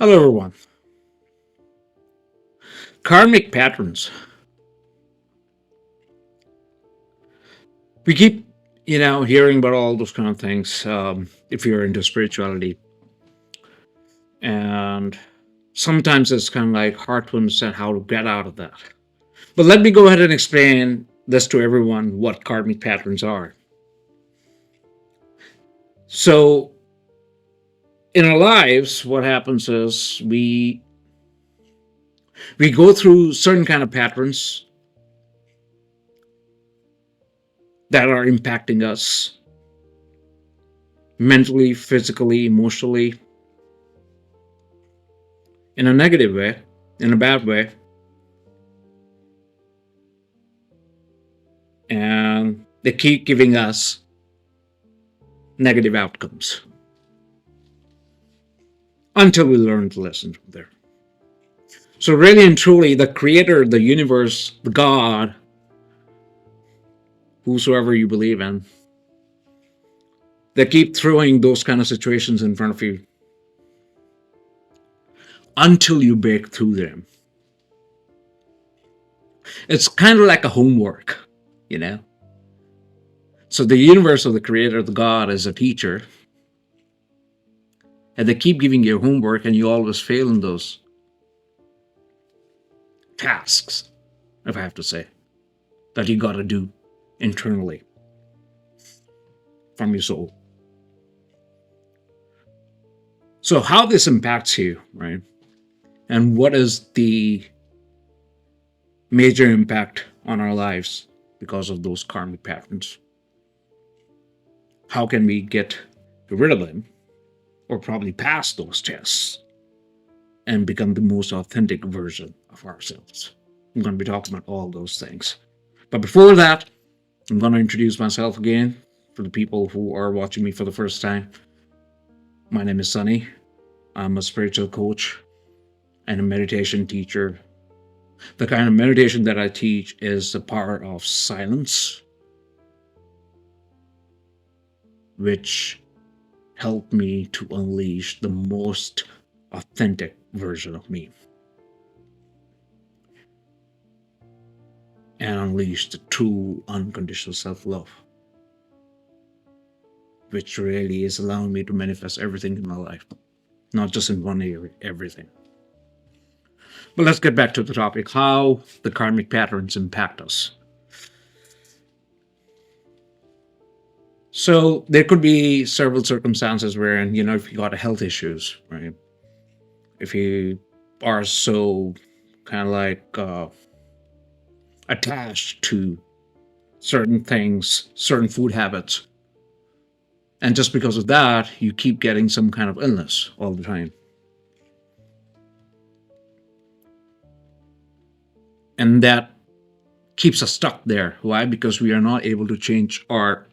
Hello, everyone. Karmic patterns. We keep, hearing about all those kind of things if you're into spirituality. And sometimes it's kind of like hard to understand how to get out of that. But let me go ahead and explain this to everyone what karmic patterns are. So, in our lives, what happens is we go through certain kind of patterns that are impacting us mentally, physically, emotionally, in a negative way, in a bad way. And they keep giving us negative outcomes until we learn to listen from there. So, really and truly, the creator, the universe, the God, whosoever you believe in, they keep throwing those kind of situations in front of you until you break through them. It's kind of like a homework, you know? So, the universe or the creator, the God, is a teacher, and they keep giving you homework, and you always fail in those tasks, if I have to say, that you got to do internally from your soul. So, how this impacts you, right? And what is the major impact on our lives because of those karmic patterns? How can we get rid of them or probably pass those tests and become the most authentic version of ourselves? I'm going to be talking about all those things. But before that, I'm going to introduce myself again for the people who are watching me for the first time. My name is Sunny. I'm a spiritual coach and a meditation teacher. The kind of meditation that I teach is the power of silence, which helped me to unleash the most authentic version of me and unleash the true unconditional self-love, which really is allowing me to manifest everything in my life, not just in one area, everything. But let's get back to the topic, how the karmic patterns impact us. So there could be several circumstances wherein, if you got health issues, right? If you are so kind of like attached to certain things, certain food habits, and just because of that, you keep getting some kind of illness all the time. And that keeps us stuck there. Why? Because we are not able to change our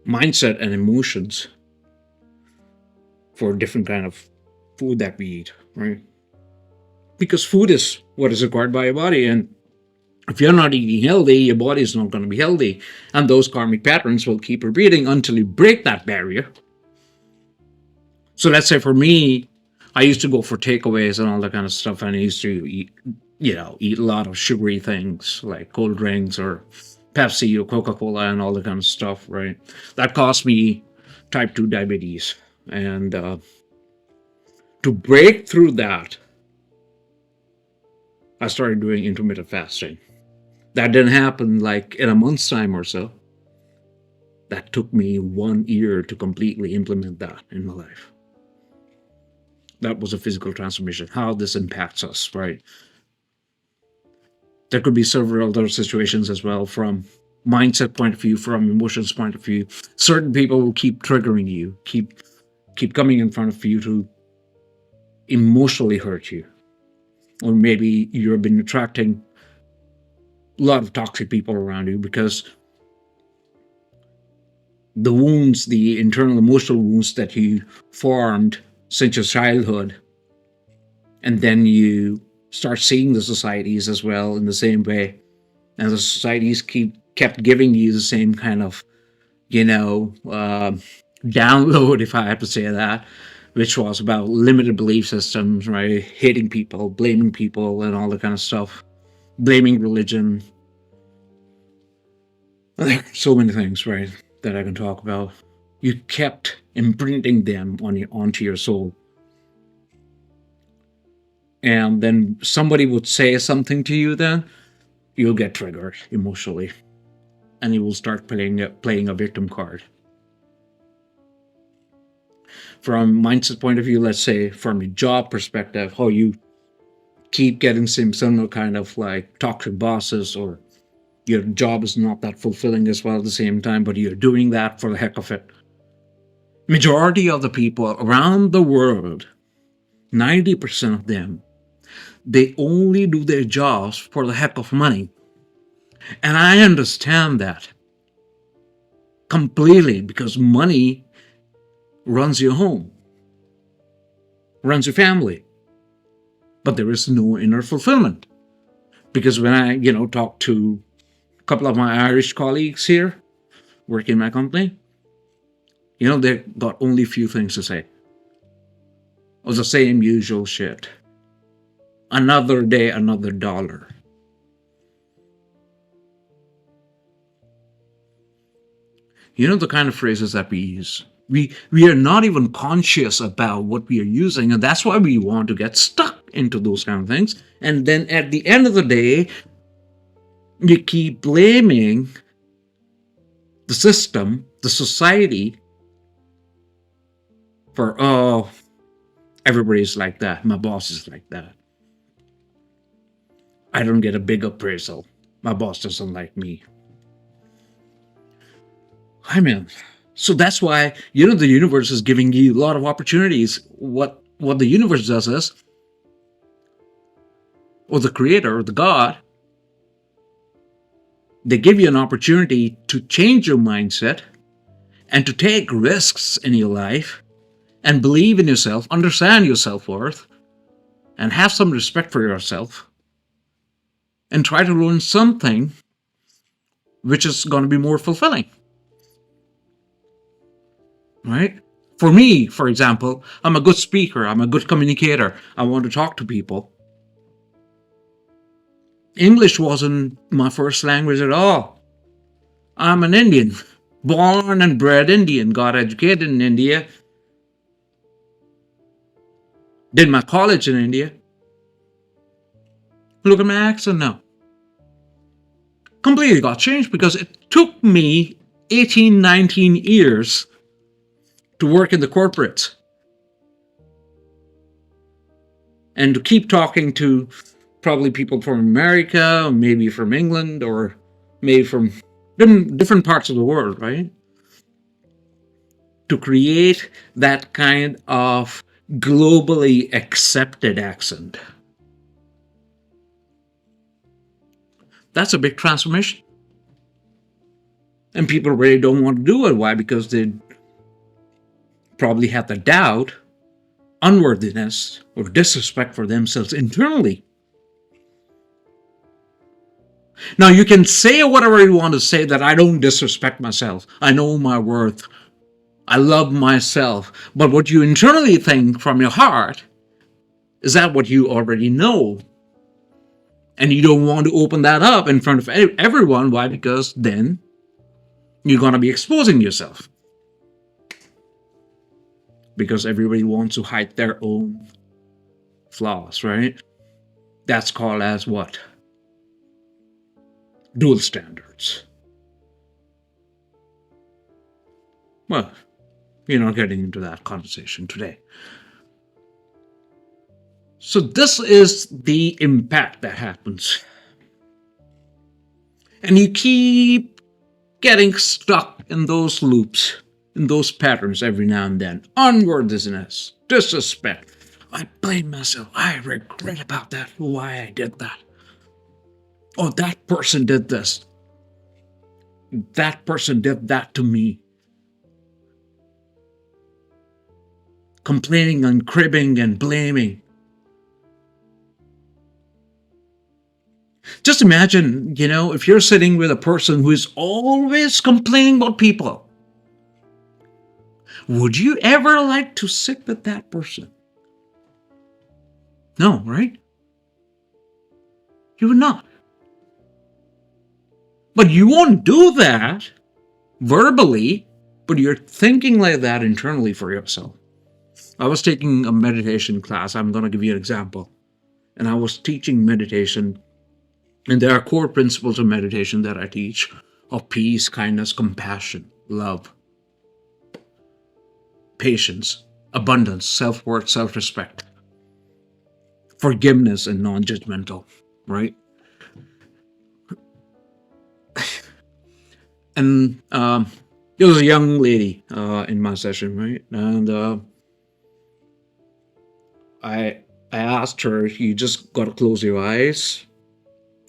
mindset and emotions for different kind of food that we eat, right? Because food is what is required by your body, and if you're not eating healthy, your body is not going to be healthy, and those karmic patterns will keep repeating until you break that barrier. So let's say for me, I used to go for takeaways and all that kind of stuff, and I used to eat a lot of sugary things like cold drinks or Pepsi or Coca-Cola and all that kind of stuff, right? That caused me type 2 diabetes. And to break through that, I started doing intermittent fasting. That didn't happen like in a month's time or so. That took me 1 year to completely implement that in my life. That was a physical transformation, how this impacts us, right? There could be several other situations as well, from mindset point of view, from emotions point of view. Certain people will keep triggering you, keep coming in front of you to emotionally hurt you. Or maybe you've been attracting a lot of toxic people around you because the wounds, the internal emotional wounds that you formed since your childhood, and then you start seeing the societies as well in the same way, and the societies kept giving you the same kind of download, if I have to say that, which was about limited belief systems, right? Hating people, blaming people, and all that kind of stuff. Blaming religion. There are so many things, right, that I can talk about. You kept imprinting them onto your soul. And then somebody would say something to you, then you'll get triggered emotionally. And you will start playing a victim card. From mindset point of view, let's say from a job perspective, how you keep getting some similar kind of like toxic bosses, or your job is not that fulfilling as well at the same time, but you're doing that for the heck of it. Majority of the people around the world, 90% of them, they only do their jobs for the heck of money. And I understand that completely, because money runs your home, runs your family. But there is no inner fulfillment. Because when I, talk to a couple of my Irish colleagues here, working in my company, they've got only a few things to say. It was the same usual shit. Another day, another dollar. The kind of phrases that we use. We are not even conscious about what we are using, and that's why we want to get stuck into those kind of things. And then at the end of the day, you keep blaming the system, the society, for, oh, everybody's like that. My boss is like that. I don't get a big appraisal. My boss doesn't like me. I mean, so that's why, the universe is giving you a lot of opportunities. What the universe does is, or the creator, or the God, they give you an opportunity to change your mindset and to take risks in your life and believe in yourself, understand your self-worth, and have some respect for yourself, and try to learn something which is going to be more fulfilling. Right? For me, for example, I'm a good speaker. I'm a good communicator. I want to talk to people. English wasn't my first language at all. I'm an Indian, born and bred Indian, got educated in India, did my college in India. Look at my accent now. Completely got changed because it took me 18, 19 years to work in the corporates and to keep talking to probably people from America, maybe from England, or maybe from different parts of the world, right? To create that kind of globally accepted accent. That's a big transformation. And people really don't want to do it. Why? Because they probably have the doubt, unworthiness, or disrespect for themselves internally. Now, you can say whatever you want to say, that I don't disrespect myself. I know my worth. I love myself. But what you internally think from your heart, is that what you already know? And you don't want to open that up in front of everyone. Why? Because then you're going to be exposing yourself. Because everybody wants to hide their own flaws, right? That's called as what? Dual standards. Well, we're not getting into that conversation today. So this is the impact that happens. And you keep getting stuck in those loops, in those patterns every now and then. Unworthiness, disrespect. I blame myself. I regret about that, why I did that. Oh, that person did this. That person did that to me. Complaining and cribbing and blaming. Just imagine, if you're sitting with a person who is always complaining about people, Would you ever like to sit with that person? No, right? You would not. But you won't do that verbally, but you're thinking like that internally for yourself. I was taking a meditation class. I'm going to give you an example. And I was teaching meditation. And there are core principles of meditation that I teach of peace, kindness, compassion, love, patience, abundance, self-worth, self-respect, forgiveness, and non-judgmental, right? And there was a young lady in my session, right? And I asked her, you just got to close your eyes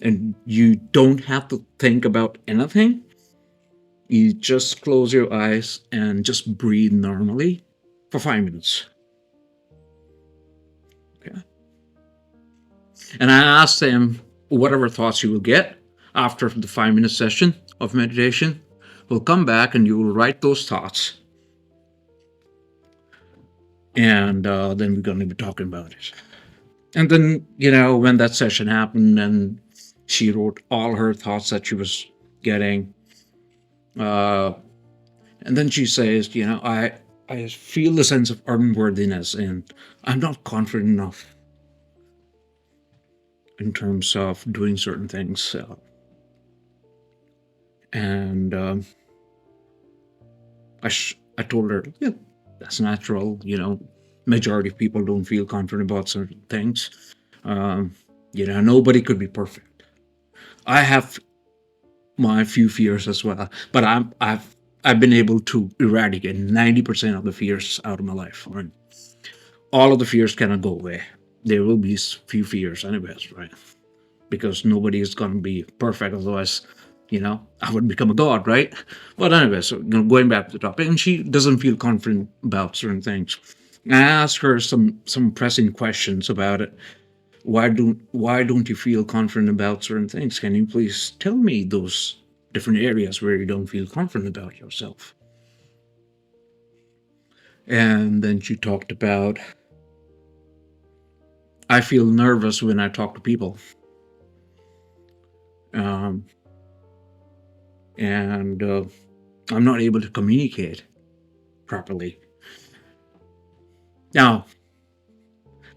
and you don't have to think about anything. You just close your eyes and just breathe normally for 5 minutes. Okay. And I asked them, whatever thoughts you will get after the 5-minute session of meditation, we'll come back and you will write those thoughts. And then we're going to be talking about it. And then, when that session happened and she wrote all her thoughts that she was getting, and then she says, I feel the sense of unworthiness and I'm not confident enough in terms of doing certain things. And I told her, yeah, that's natural. Majority of people don't feel confident about certain things. Nobody could be perfect. I have my few fears as well, but I've been able to eradicate 90% of the fears out of my life. Right? All of the fears cannot go away. There will be few fears anyways, right? Because nobody is going to be perfect, otherwise, I would become a god, right? But anyway, so going back to the topic, and she doesn't feel confident about certain things. I asked her some pressing questions about it. Why don't you feel confident about certain things? Can you please tell me those different areas where you don't feel confident about yourself? And then she talked about, I feel nervous when I talk to people. And I'm not able to communicate properly. Now,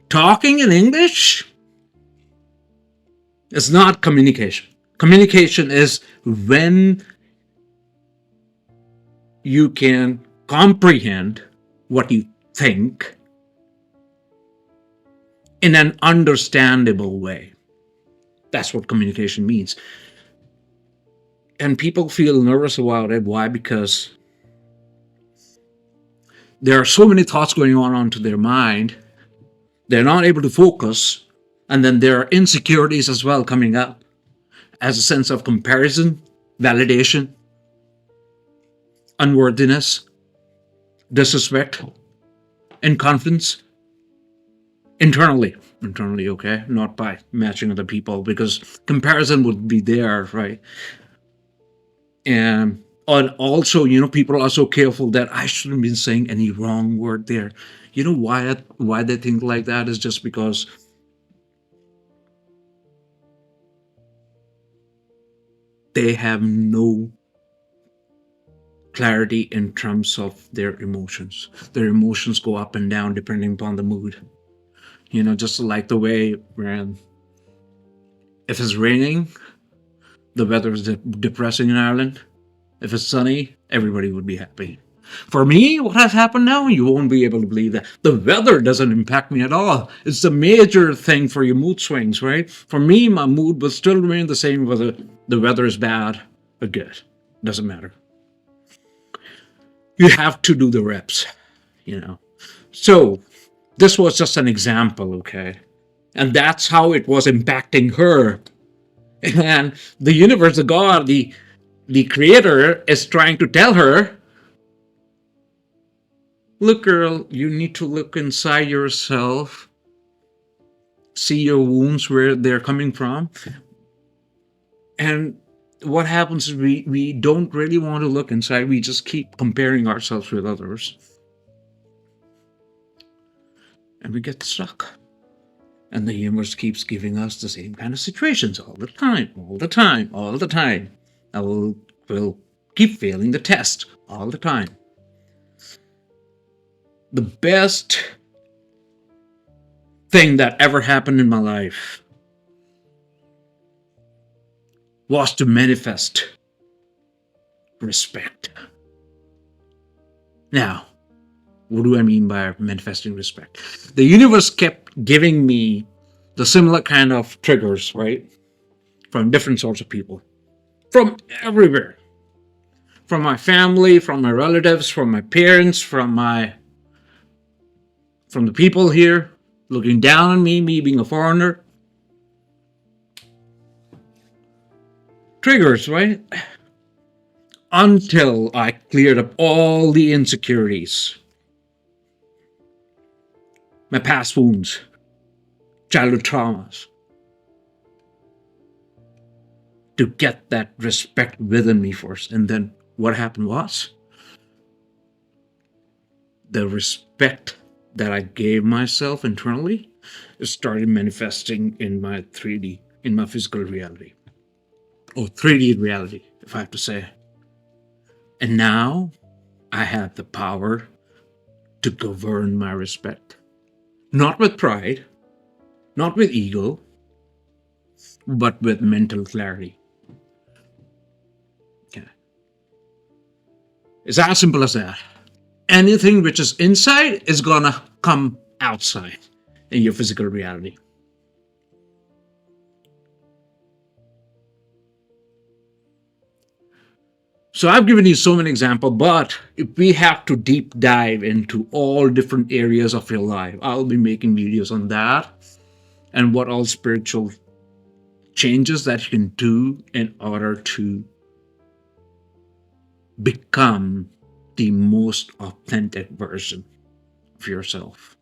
talking in English is not communication. Communication is when you can comprehend what you think in an understandable way. That's what communication means. And people feel nervous about it. Why? Because there are so many thoughts going on onto their mind. They're not able to focus. And then there are insecurities as well coming up as a sense of comparison, validation, unworthiness, disrespect, and confidence. Internally, okay? Not by matching other people, because comparison would be there, right? And also, people are so careful that I shouldn't be saying any wrong word there. Why they think like that is just because they have no clarity in terms of their emotions. Their emotions go up and down depending upon the mood. Just like the way when if it's raining, the weather is depressing in Ireland. If it's sunny, everybody would be happy. For me, what has happened now, you won't be able to believe that. The weather doesn't impact me at all. It's the major thing for your mood swings, right? For me, my mood will still remain the same whether the weather is bad or good. Doesn't matter. You have to do the reps, So, this was just an example, okay? And that's how it was impacting her. And the universe, the God, the creator is trying to tell her, look, girl, you need to look inside yourself, see your wounds, where they're coming from. And what happens is we don't really want to look inside. We just keep comparing ourselves with others. and we get stuck. And the universe keeps giving us the same kind of situations all the time, all the time, all the time. I will keep failing the test all the time. The best thing that ever happened in my life was to manifest respect. Now, what do I mean by manifesting respect? The universe kept giving me the similar kind of triggers, right? From different sorts of people. From everywhere. From my family, from my relatives, from my parents, from the people here looking down on me being a foreigner. Triggers, right? Until I cleared up all the insecurities, my past wounds, childhood traumas, to get that respect within me first. And then what happened was, the respect that I gave myself internally started manifesting in my 3D, in my physical reality. Or 3D reality, if I have to say. And now I have the power to govern my respect. Not with pride, not with ego, but with mental clarity. Okay. It's as simple as that. Anything which is inside is gonna come outside in your physical reality. So I've given you so many examples, but if we have to deep dive into all different areas of your life, I'll be making videos on that and what all spiritual changes that you can do in order to become the most authentic version of yourself.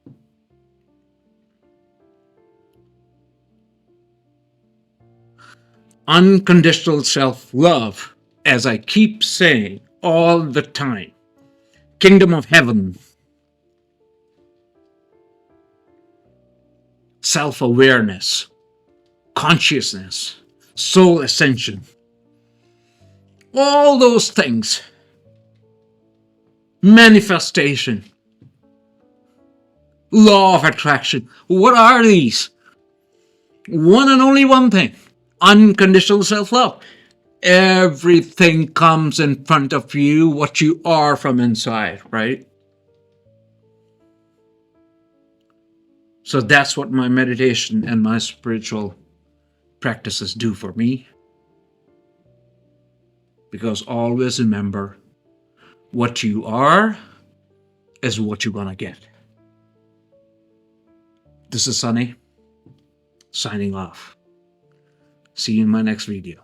Unconditional self-love, as I keep saying all the time, kingdom of heaven, self-awareness, consciousness, soul ascension, all those things, manifestation, law of attraction. What are these? One and only one thing: unconditional self-love. Everything comes in front of you, what you are from inside, right? So that's what my meditation and my spiritual practices do for me. Because always remember, what you are is what you're gonna get. This is Sunny, signing off. See you in my next video.